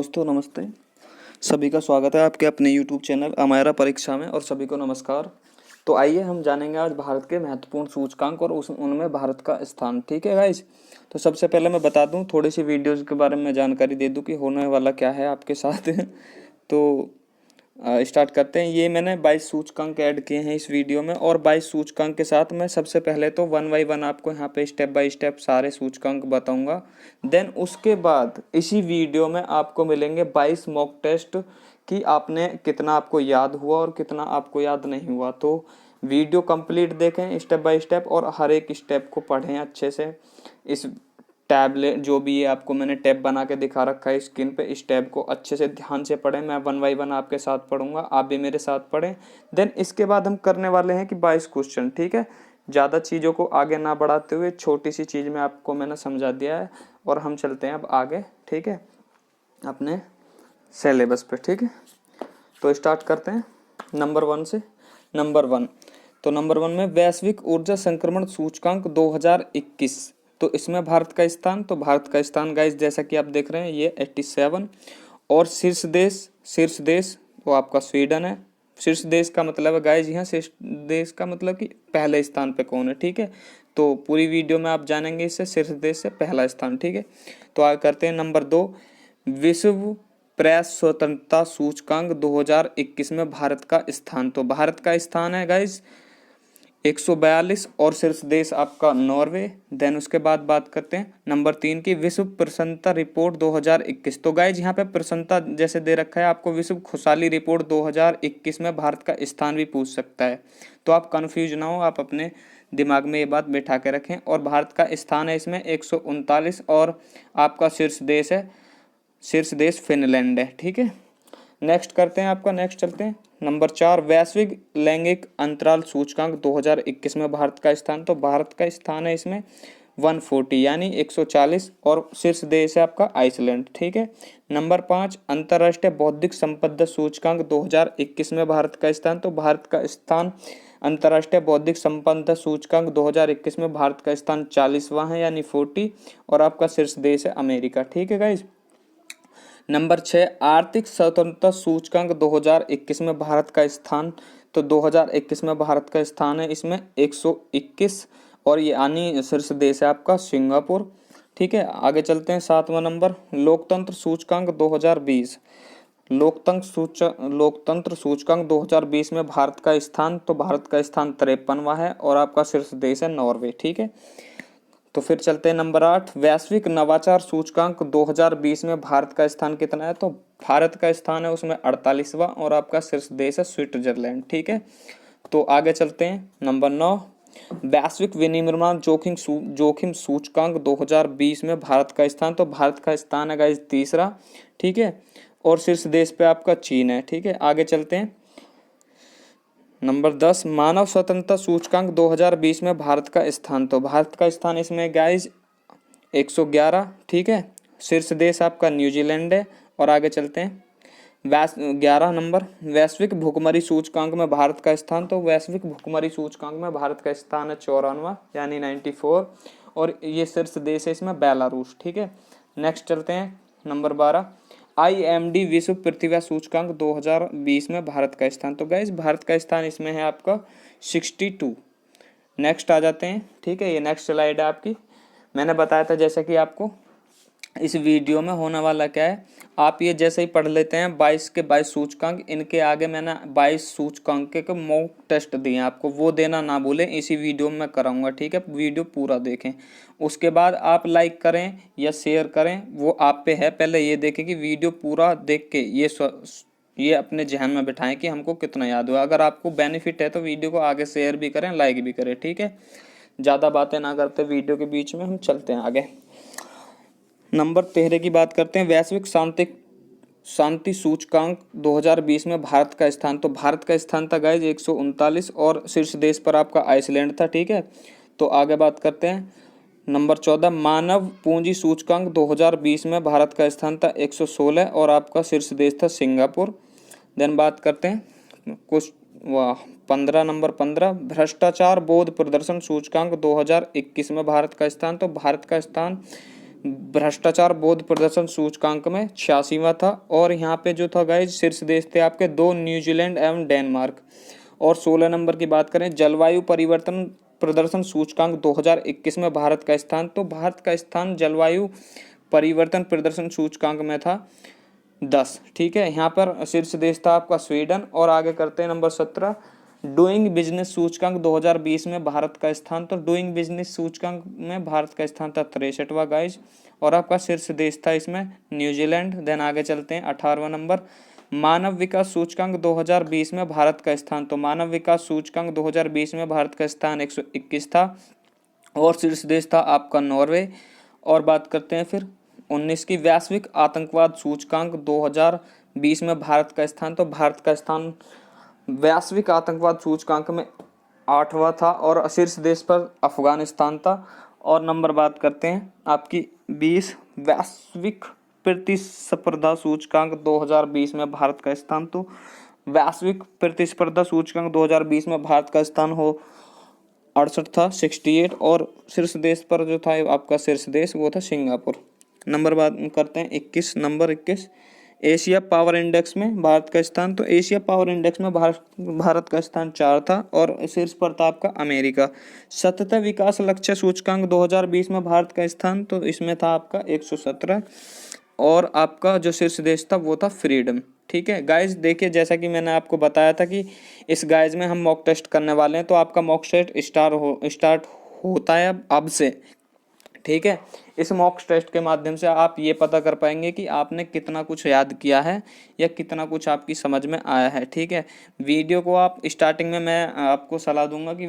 दोस्तों नमस्ते। सभी का स्वागत है आपके अपने YouTube चैनल अमायरा परीक्षा में और सभी को नमस्कार। तो आइए हम जानेंगे आज भारत के महत्वपूर्ण सूचकांक और उनमें भारत का स्थान। ठीक है गाइस। तो सबसे पहले मैं बता दूं, थोड़ी सी वीडियोज़ के बारे में जानकारी दे दूं कि होने वाला क्या है आपके साथ। तो स्टार्ट करते हैं। ये मैंने 22 सूचकांक ऐड किए हैं इस वीडियो में और 22 सूचकांक के साथ मैं सबसे पहले तो 1 बाई 1 आपको यहाँ पे स्टेप बाय स्टेप सारे सूचकांक बताऊंगा। देन उसके बाद इसी वीडियो में आपको मिलेंगे 22 मॉक टेस्ट कि आपने कितना आपको याद हुआ और कितना आपको याद नहीं हुआ। तो वीडियो कंप्लीट देखें स्टेप बाय स्टेप और हर एक स्टेप को पढ़ें अच्छे से। इस टैबलेट जो भी ये आपको मैंने टैब बना के दिखा रखा है स्क्रीन पे, इस टैब को अच्छे से ध्यान से पढ़ें। मैं 1 बाई 1 आपके साथ पढ़ूंगा, आप भी मेरे साथ पढ़ें। देन इसके बाद हम करने वाले हैं कि 22 क्वेश्चन। ठीक है, ज़्यादा चीज़ों को आगे ना बढ़ाते हुए छोटी सी चीज़ में आपको मैंने समझा दिया है और हम चलते हैं अब आगे। ठीक है, अपने सिलेबस पे। ठीक है, तो स्टार्ट करते हैं नंबर 1 से। नंबर 1, तो नंबर 1 में वैश्विक ऊर्जा संक्रमण सूचकांक 2021। तो इसमें भारत का स्थान, तो भारत का स्थान गाइस जैसा कि आप देख रहे हैं ये 87। और शीर्ष देश वो आपका स्वीडन है। शीर्ष देश का मतलब है गाइस, यहाँ शीर्ष देश का मतलब कि पहले स्थान पे कौन है। ठीक है, तो पूरी वीडियो में आप जानेंगे इससे शीर्ष देश से पहला स्थान। ठीक है, तो आगे करते हैं नंबर 2, विश्व प्रेस स्वतंत्रता सूचकांक 2021 में भारत का स्थान। तो भारत का स्थान है गाइस 142 और शीर्ष देश आपका नॉर्वे। देन उसके बाद बात करते हैं नंबर 3 की विश्व प्रसन्नता रिपोर्ट 2021। तो गाइज यहाँ पे प्रसन्नता जैसे दे रखा है, आपको विश्व खुशहाली रिपोर्ट 2021 में भारत का स्थान भी पूछ सकता है। तो आप कंफ्यूज ना हो, आप अपने दिमाग में ये बात बैठा के रखें। और भारत का स्थान है इसमें 139 और आपका शीर्ष देश फिनलैंड है। ठीक है, नेक्स्ट करते हैं आपका, नेक्स्ट चलते हैं नंबर 4, वैश्विक लैंगिक अंतराल सूचकांक 2021 में भारत का स्थान। तो भारत का स्थान है इसमें 140 यानी 140 और शीर्ष देश है आपका आइसलैंड। ठीक है, नंबर 5, अंतर्राष्ट्रीय बौद्धिक संपदा सूचकांक 2021 में भारत का स्थान। तो भारत का स्थान अंतर्राष्ट्रीय बौद्धिक संपदा सूचकांक 2021 में भारत का स्थान 40वां है यानी 40 और आपका शीर्ष देश है अमेरिका। ठीक है गाइज। नंबर 6, आर्थिक स्वतंत्रता सूचकांक 2021 में भारत का स्थान। तो 2021 में भारत का स्थान है इसमें 121 और ये यानी शीर्ष देश है आपका सिंगापुर। ठीक है, आगे चलते हैं 7वां नंबर, लोकतंत्र सूचकांक 2020। लोकतंत्र सूचकांक 2020 में भारत का स्थान। तो भारत का स्थान 53वां है और आपका शीर्ष देश है नॉर्वे। ठीक है, तो फिर चलते हैं नंबर 8, वैश्विक नवाचार सूचकांक 2020 में भारत का स्थान कितना है। तो भारत का स्थान है उसमें 48वां और आपका शीर्ष देश है स्विट्जरलैंड। ठीक है, तो आगे चलते हैं नंबर 9, वैश्विक विनिर्माण जोखिम सूचकांक 2020 में भारत का स्थान। तो भारत का स्थान है गाइस 3रा। ठीक है, और शीर्ष देश पे आपका चीन है। ठीक है, आगे चलते हैं नंबर 10, मानव स्वतंत्रता सूचकांक 2020 में भारत का स्थान। तो भारत का स्थान इसमें गाइज 111। ठीक है, शीर्ष देश आपका न्यूजीलैंड है। और आगे चलते हैं 11 नंबर, वैश्विक भुखमरी सूचकांक में भारत का स्थान। तो वैश्विक भुखमरी सूचकांक में भारत का स्थान है 94वां यानी 94 और ये शीर्ष देश है इसमें बेलारूस। ठीक है, नेक्स्ट चलते हैं नंबर 12, IMD विश्व पृथ्वी सूचकांक 2020 में भारत का स्थान। तो गाइस भारत का स्थान इसमें है आपका 62। नेक्स्ट आ जाते हैं। ठीक है, ये नेक्स्ट स्लाइड है आपकी। मैंने बताया था जैसे कि आपको इस वीडियो में होने वाला क्या है, आप ये जैसे ही पढ़ लेते हैं 22 के 22 सूचकांक, इनके आगे मैंने 22 सूचकांक के मॉक टेस्ट दिए हैं आपको, वो देना ना भूलें, इसी वीडियो में कराऊंगा। ठीक है, वीडियो पूरा देखें, उसके बाद आप लाइक करें या शेयर करें वो आप पे है। पहले ये देखें कि वीडियो पूरा देख के ये अपने जहन में बिठाएं कि हमको कितना याद हुआ। अगर आपको बेनिफिट है तो वीडियो को आगे शेयर भी करें, लाइक भी करें। ठीक है, ज़्यादा बातें ना करते वीडियो के बीच में, हम चलते हैं आगे। नंबर 13 की बात करते हैं, वैश्विक शांति सूचकांक 2020 में भारत का स्थान। तो भारत का स्थान था गाइज 139 और शीर्ष देश पर आपका आइसलैंड था। ठीक है, तो आगे बात करते हैं नंबर 14, मानव पूंजी सूचकांक 2020 में भारत का स्थान था 116 और आपका शीर्ष देश था सिंगापुर। देन बात करते हैं कुछ 15 नंबर 15, भ्रष्टाचार बोध प्रदर्शन सूचकांक 2021 में भारत का स्थान। तो भारत का स्थान भ्रष्टाचार बोध प्रदर्शन सूचकांक में 86वां था। और यहाँ पे जो था गाइज शीर्ष देश थे आपके दो, न्यूजीलैंड एवं डेनमार्क। और 16 नंबर की बात करें जलवायु परिवर्तन प्रदर्शन सूचकांक 2021 में भारत का स्थान, तो भारत का स्थान जलवायु परिवर्तन प्रदर्शन सूचकांक में था 10। ठीक है, यहाँ पर शीर्ष देश था आपका स्वीडन। और आगे करते हैं नंबर 17, डूइंग बिजनेस सूचकांक 2020 में भारत का स्थान, तो डूइंग बिजनेस सूचकांक में भारत का स्थान था 63वां गाइज। और आपका शीर्ष देश था इसमें न्यूजीलैंड। देन आगे चलते हैं 18वां नंबर, मानव विकास सूचकांक 2020 में भारत का स्थान, तो मानव विकास सूचकांक 2020 में भारत का स्थान 121 था। और शीर्ष देश था आपका नॉर्वे। और बात करते हैं फिर 19 की, वैश्विक आतंकवाद सूचकांक 2020 में भारत का स्थान, तो भारत का स्थान वैश्विक आतंकवाद सूचकांक में 8वां था। और शीर्ष देश पर अफगानिस्तान था। और नंबर बात करते हैं आपकी 20, वैश्विक प्रतिस्पर्धा सूचकांक 2020 में भारत का स्थान, तो वैश्विक प्रतिस्पर्धा सूचकांक 2020 में भारत का स्थान हो 68 था, 68। और शीर्ष देश पर जो था आपका शीर्ष देश वो था सिंगापुर। नंबर बात करते हैं 21, नंबर 21, एशिया पावर इंडेक्स में भारत का स्थान, तो एशिया पावर इंडेक्स में भारत का स्थान 4 था। और शीर्ष पर था आपका अमेरिका। सतत विकास लक्ष्य सूचकांक 2020 में भारत का स्थान, तो इसमें था आपका 117। और आपका जो शीर्ष देश था वो था फ्रीडम। ठीक है गाइज, देखिए जैसा कि मैंने आपको बताया था कि इस गाइज में हम मॉक टेस्ट करने वाले हैं, तो आपका मॉक टेस्ट स्टार्ट होता है अब से। ठीक है, इस मॉक टेस्ट के माध्यम से आप ये पता कर पाएंगे कि आपने कितना कुछ याद किया है या कितना कुछ आपकी समझ में आया है। ठीक है, वीडियो को आप स्टार्टिंग में मैं आपको सलाह दूंगा कि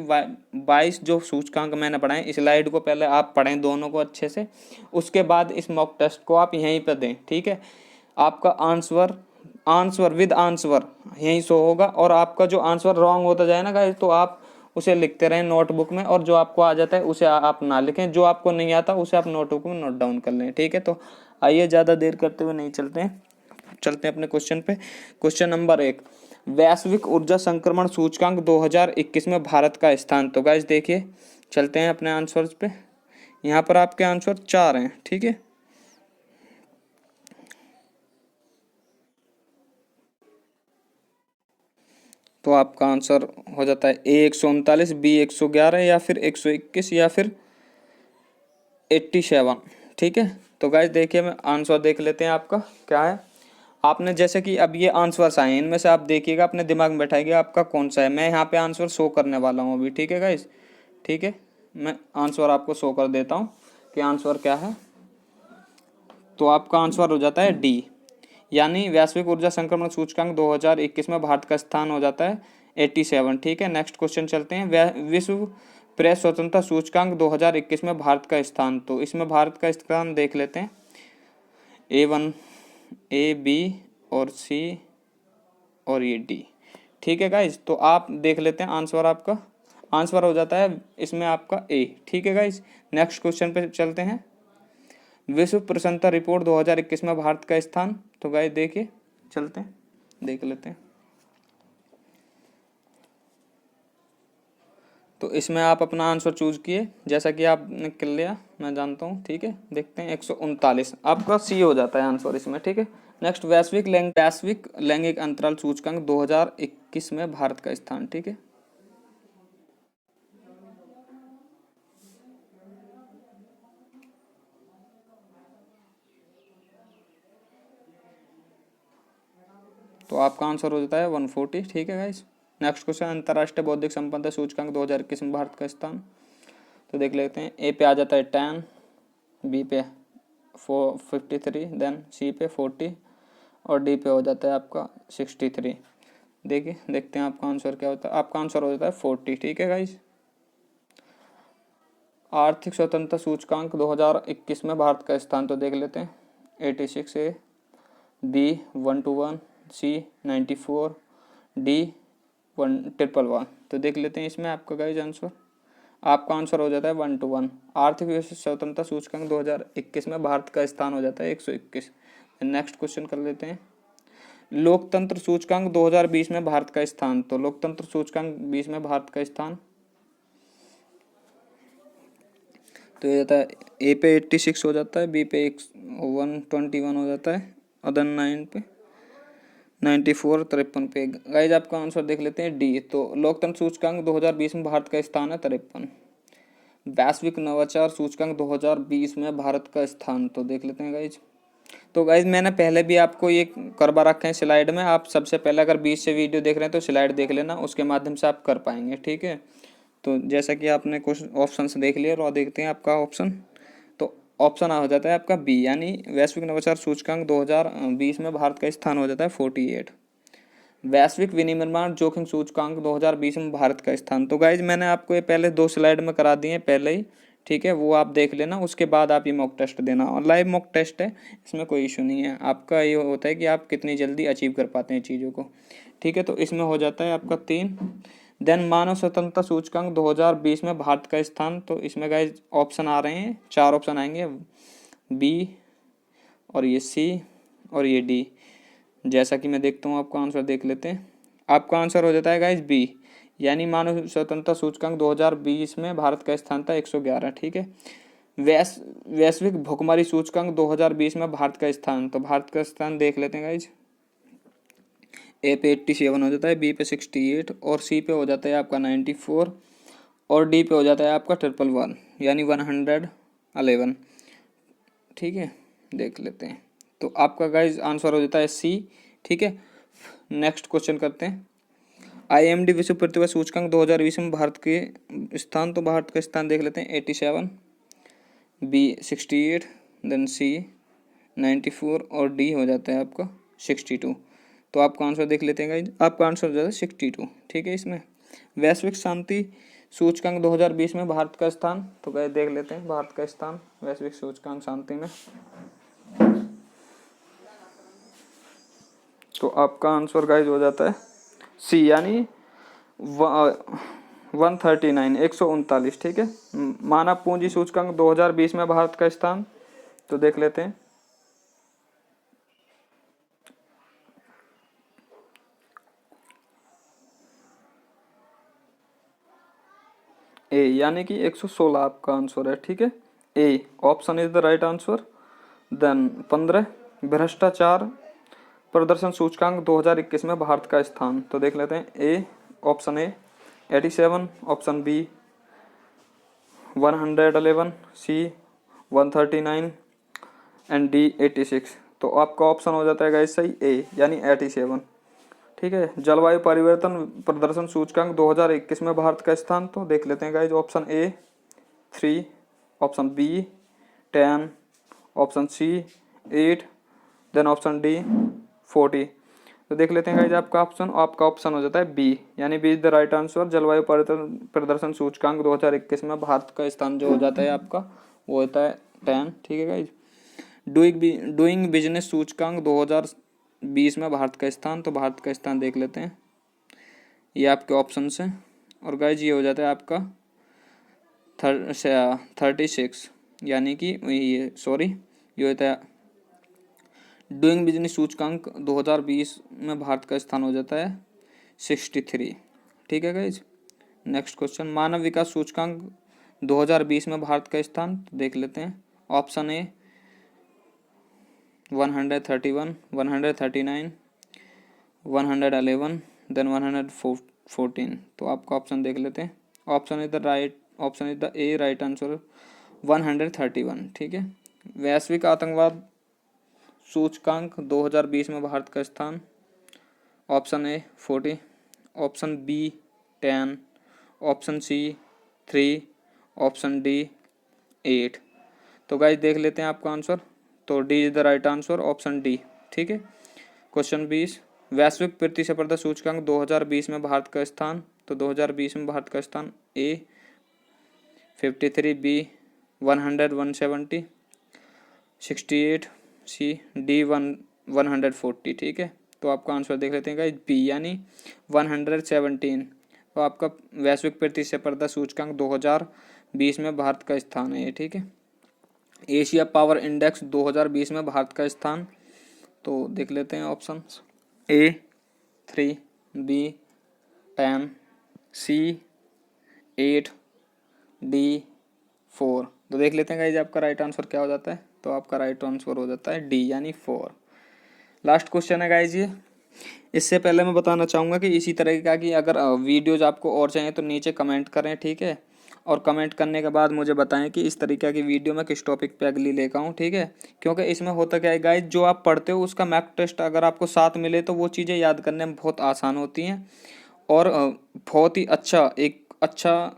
22 जो सूचकांक मैंने पढ़ाए, स्लाइड को पहले आप पढ़ें दोनों को अच्छे से, उसके बाद इस मॉक टेस्ट को आप यहीं पर दें। ठीक है, आपका आंसर विद आंसर यहीं शो होगा। और आपका जो आंसर रॉन्ग होता जाए ना गाइस, तो आप उसे लिखते रहें नोटबुक में, और जो आपको आ जाता है उसे आप ना लिखें, जो आपको नहीं आता उसे आप नोटबुक में नोट डाउन कर लें। ठीक है, तो आइए ज़्यादा देर करते हुए नहीं चलते हैं अपने क्वेश्चन पे। क्वेश्चन नंबर 1, वैश्विक ऊर्जा संक्रमण सूचकांक 2021 में भारत का स्थान। तो गाइस देखिए चलते हैं अपने आंसर्स पे। यहाँ पर आपके आंसर 4 हैं। ठीक है, तो आपका आंसर हो जाता है ए 139, बी 111, या फिर 121, या फिर 87। ठीक है, तो गाइस देखिए मैं आंसर देख लेते हैं आपका क्या है। आपने जैसे कि अब ये आंसर्स आए हैं, इनमें से आप देखिएगा अपने दिमाग में बैठाइएगा आपका कौन सा है। मैं यहाँ पे आंसर शो करने वाला हूँ अभी। ठीक है गाइस, ठीक है, मैं आंसर आपको शो कर देता हूँ कि आंसर क्या है। तो आपका आंसर हो जाता है डी, यानी वैश्विक ऊर्जा संक्रमण सूचकांक 2021 में भारत का स्थान हो जाता है 87। ठीक है, नेक्स्ट क्वेश्चन चलते हैं। विश्व प्रेस स्वतंत्रता सूचकांक 2021 में भारत का स्थान, तो इसमें भारत का स्थान देख लेते हैं, A1, A, B और C और ये D। ठीक है गाइज, तो आप देख लेते हैं आंसर। आपका आंसर हो जाता है इसमें आपका A। ठीक है गाइज, नेक्स्ट क्वेश्चन पे चलते हैं। विश्व प्रसन्नता रिपोर्ट 2021 में भारत का स्थान, तो गाइस देखिए चलते हैं देख लेते हैं। तो इसमें आप अपना आंसर चूज किए, जैसा कि आपने कर लिया मैं जानता हूँ। ठीक है, देखते हैं 139 आपका सी हो जाता है आंसर इसमें। ठीक है, नेक्स्ट वैश्विक लैंगिक अंतराल सूचकांक 2021 में भारत का स्थान। ठीक है, तो आपका आंसर हो जाता है 140। ठीक है गाइस, नेक्स्ट क्वेश्चन, अंतर्राष्ट्रीय बौद्धिक संपदा सूचकांक 2021 में भारत का स्थान। तो देख लेते हैं, ए पे आ जाता है 10, बी पे 53, देन सी पे 40 और डी पे हो जाता है आपका 63। देखते हैं आपका आंसर क्या होता है। आपका आंसर हो जाता है 40। ठीक है गाइस, आर्थिक स्वतंत्रता सूचकांक 2021 में भारत का स्थान, तो देख लेते हैं 86, ए, बी 121, सी 94, डी 111। तो देख लेते हैं इसमें आपका गाइस आंसर। आपका आंसर हो जाता है 121। आर्थिक स्वतंत्रता सूचकांक 2021 में भारत का स्थान हो जाता है 121। नेक्स्ट क्वेश्चन कर लेते हैं, लोकतंत्र सूचकांक 2020 में भारत का स्थान। तो लोकतंत्र सूचकांक 20 में भारत का स्थान, तो ये जाता है ए पे 86 हो जाता है, बी पे 121 हो जाता है, अदर 9 पे 94, 53 पे। गाइज आपका आंसर देख लेते हैं डी। तो लोकतंत्र सूचकांक 2020 में भारत का स्थान है 53। वैश्विक नवाचार सूचकांक 2020 में भारत का स्थान, तो देख लेते हैं गाइज। तो गाइज मैंने पहले भी आपको ये करवा रखे हैं स्लाइड में, आप सबसे पहले अगर बीच से वीडियो देख रहे हैं तो स्लाइड देख लेना, उसके माध्यम से आप कर पाएंगे, ठीक है। तो जैसा कि आपने कुछ ऑप्शंस देख लिए और देखते हैं आपका ऑप्शन। तो ऑप्शन हो जाता है आपका बी, यानी वैश्विक नवाचार सूचकांक 2020 में भारत का स्थान हो जाता है 48। वैश्विक विनिर्माण जोखिम सूचकांक 2020 में भारत का स्थान, तो गाइज मैंने आपको ये पहले 2 स्लाइड में करा दिए पहले ही, ठीक है, वो आप देख लेना, उसके बाद आप ये मॉक टेस्ट देना। और लाइव मॉक टेस्ट है, इसमें कोई इशू नहीं है, आपका ये होता है कि आप कितनी जल्दी अचीव कर पाते हैं चीज़ों को, ठीक है। तो इसमें हो जाता है आपका 3। देन मानव स्वतंत्रता सूचकांक 2020 में भारत का स्थान, तो इसमें गाइज ऑप्शन आ रहे हैं, 4 ऑप्शन आएंगे, बी और ये सी और ये डी। जैसा कि मैं देखता हूँ आपका आंसर देख लेते हैं। आपका आंसर हो जाता है गाइज बी, यानी मानव स्वतंत्रता सूचकांक 2020 में भारत का स्थान था 111, ठीक है। वैश्विक भुखमरी सूचकांक 2020 में भारत का स्थान, तो भारत का स्थान देख लेते हैं गाइज। ए पे 87 हो जाता है, बी पे 68 और सी पे हो जाता है आपका 94 और डी पे हो जाता है आपका 111 यानी 111, ठीक है। देख लेते हैं, तो आपका गाइज आंसर हो जाता है सी, ठीक है। नेक्स्ट क्वेश्चन करते हैं। IMD विश्व प्रतिभा सूचकांक 2020 में भारत के स्थान, तो भारत का स्थान देख लेते हैं 87, बी 68, देन सी 94 और डी हो जाता है आपका 62। तो आपका आंसर देख लेते हैं गाइज, आपका आंसर हो जाता है 62, ठीक है। इसमें वैश्विक शांति सूचकांक 2020 में भारत का स्थान, तो गाइज देख लेते हैं भारत का स्थान वैश्विक सूचकांक शांति में। तो आपका आंसर गाइज हो जाता है सी, यानी 139, 139, ठीक है। मानव पूंजी सूचकांक 2020 में भारत का स्थान, तो देख लेते हैं। ए, यानी कि 116 आपका आंसर है, ठीक है। A option is the right answer. Then 15 भ्रष्टाचार प्रदर्शन सूचकांक 2021 में भारत का स्थान, तो देख लेते हैं। A option A 87, option B 111, C 139 and D 86। तो आपका ऑप्शन हो जाता है गाइस सही ए, यानी 87, ठीक है। जलवायु परिवर्तन प्रदर्शन सूचकांक 2021 में भारत का स्थान, तो देख लेते हैं guys. Option A 3, option B 10, option C 8, then option D 40। तो देख लेते हैं गाइस आपका ऑप्शन हो जाता है बी, यानी B is the right answer. जलवायु प्रदर्शन सूचकांक 2021 में भारत का स्थान जो हो जाता है आपका वो होता है 10, ठीक है गाइस। डूइंग बिजनेस सूचकांक 2020 में भारत का स्थान, तो भारत का स्थान देख लेते हैं, ये आपके ऑप्शन हैं। और गाइज ये हो जाता है आपका 36, यानी कि ये होता है डूइंग बिजनेस सूचकांक 2020 में भारत का स्थान हो जाता है 63, ठीक है गाइज। नेक्स्ट क्वेश्चन, मानव विकास सूचकांक 2020 में भारत का स्थान, तो देख लेते हैं। Option A 131, 139, 111, then 114। तो आपका ऑप्शन देख लेते हैं। Option is the A right answer 131, ठीक है। वैश्विक आतंकवाद सूचकांक 2020 में भारत का स्थान, option A 40, option B 10, option C 3, option D 8। तो गाइज देख लेते हैं आपका आंसर, तो D is the right answer, option D, ठीक है। क्वेश्चन 20, वैश्विक प्रतिस्पर्धा सूचकांक 2020 में भारत का स्थान, तो 2020 में भारत का स्थान ए 53, बी 100, 170, 68, सी डी 140, ठीक है। तो आपका आंसर देख लेते हैं गाइस बी, यानी 117। तो आपका वैश्विक प्रतिस्पर्धा सूचकांक 2020 में भारत का स्थान है ये, ठीक है। एशिया पावर इंडेक्स 2020 में भारत का स्थान, तो देख लेते हैं option A 3, B 10, C 8, D 4। तो देख लेते हैं गाइज आपका राइट आंसर क्या हो जाता है। तो आपका राइट आंसर हो जाता है डी यानी 4। लास्ट क्वेश्चन है गाइज ये। इससे पहले मैं बताना चाहूँगा कि इसी तरह का कि अगर वीडियोज आपको और चाहिए तो नीचे कमेंट करें, ठीक है। और कमेंट करने के बाद मुझे बताएं कि इस तरीके की वीडियो मैं किस टॉपिक पे अगली लेकर आऊँ, ठीक है। क्योंकि इसमें होता क्या है गाइज, जो आप पढ़ते हो उसका मॉक टेस्ट अगर आपको साथ मिले तो वो चीज़ें याद करने में बहुत आसान होती हैं और बहुत ही अच्छा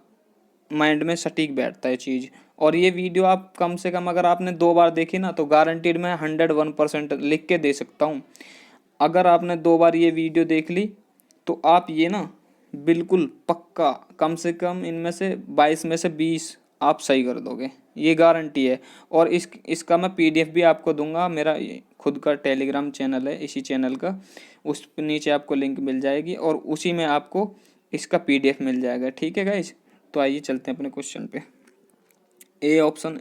माइंड में सटीक बैठता है चीज़। और ये वीडियो आप कम से कम अगर आपने 2 बार देखी ना तो गारंटीड मैं 101% लिख के दे सकता हूँ। अगर आपने 2 बार ये वीडियो देख ली तो आप ये ना बिल्कुल पक्का कम से कम इनमें से 22 में से 20 आप सही कर दोगे, ये गारंटी है। और इसका मैं पीडीएफ भी आपको दूंगा, मेरा खुद का टेलीग्राम चैनल है इसी चैनल का, उस नीचे आपको लिंक मिल जाएगी और उसी में आपको इसका पीडीएफ मिल जाएगा, ठीक है गाइज। तो आइए चलते हैं अपने क्वेश्चन पे। ए ऑप्शन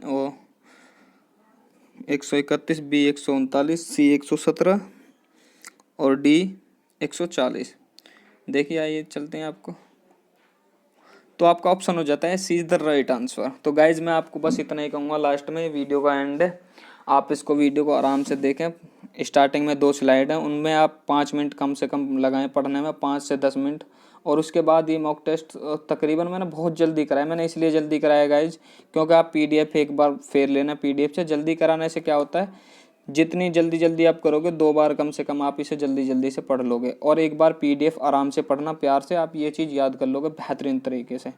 131, बी 139, सी 117 और डी 140। देखिए आइए चलते हैं आपको। तो आपका ऑप्शन हो जाता है सी इज द राइट आंसर। तो गाइज मैं आपको बस इतना ही कहूँगा, लास्ट में वीडियो का एंड है, आप इसको वीडियो को आराम से देखें। स्टार्टिंग में 2 स्लाइड हैं, उनमें आप 5 मिनट कम से कम लगाएं पढ़ने में, 5 से 10 मिनट। और उसके बाद ये मॉक टेस्ट तकरीबन मैंने बहुत जल्दी कराया, मैंने इसलिए जल्दी कराया गाइज क्योंकि आप पीडीएफ एक बार फेर लेना, पीडीएफ से जल्दी कराने से क्या होता है, जितनी जल्दी जल्दी आप करोगे 2 बार कम से कम आप इसे जल्दी जल्दी से पढ़ लोगे। और एक बार पीडीएफ आराम से पढ़ना, प्यार से आप ये चीज़ याद कर लोगे बेहतरीन तरीके से,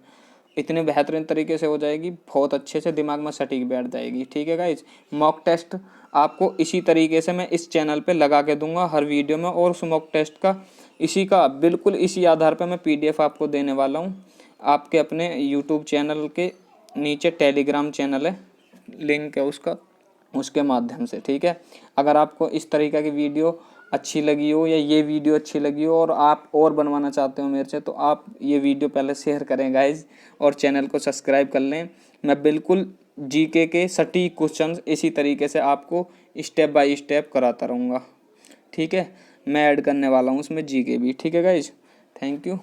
इतने बेहतरीन तरीके से हो जाएगी, बहुत अच्छे से दिमाग में सटीक बैठ जाएगी, ठीक है गाइज। मॉक टेस्ट आपको इसी तरीके से मैं इस चैनल पे लगा के दूंगा हर वीडियो में, और उस मॉक टेस्ट का बिल्कुल इसी आधार पे मैं पीडीएफ आपको देने वाला हूँ। आपके अपने यूट्यूब चैनल के नीचे टेलीग्राम चैनल है, लिंक है उसका, उसके माध्यम से, ठीक है। अगर आपको इस तरीके की वीडियो अच्छी लगी हो या ये वीडियो अच्छी लगी हो और आप और बनवाना चाहते हो मेरे से, तो आप ये वीडियो पहले शेयर करें गाइज और चैनल को सब्सक्राइब कर लें। मैं बिल्कुल जीके के सटीक क्वेश्चंस इसी तरीके से आपको स्टेप बाय स्टेप कराता रहूँगा, ठीक है। मैं ऐड करने वाला हूँ उसमें जीके भी, ठीक है गाइज। Thank you.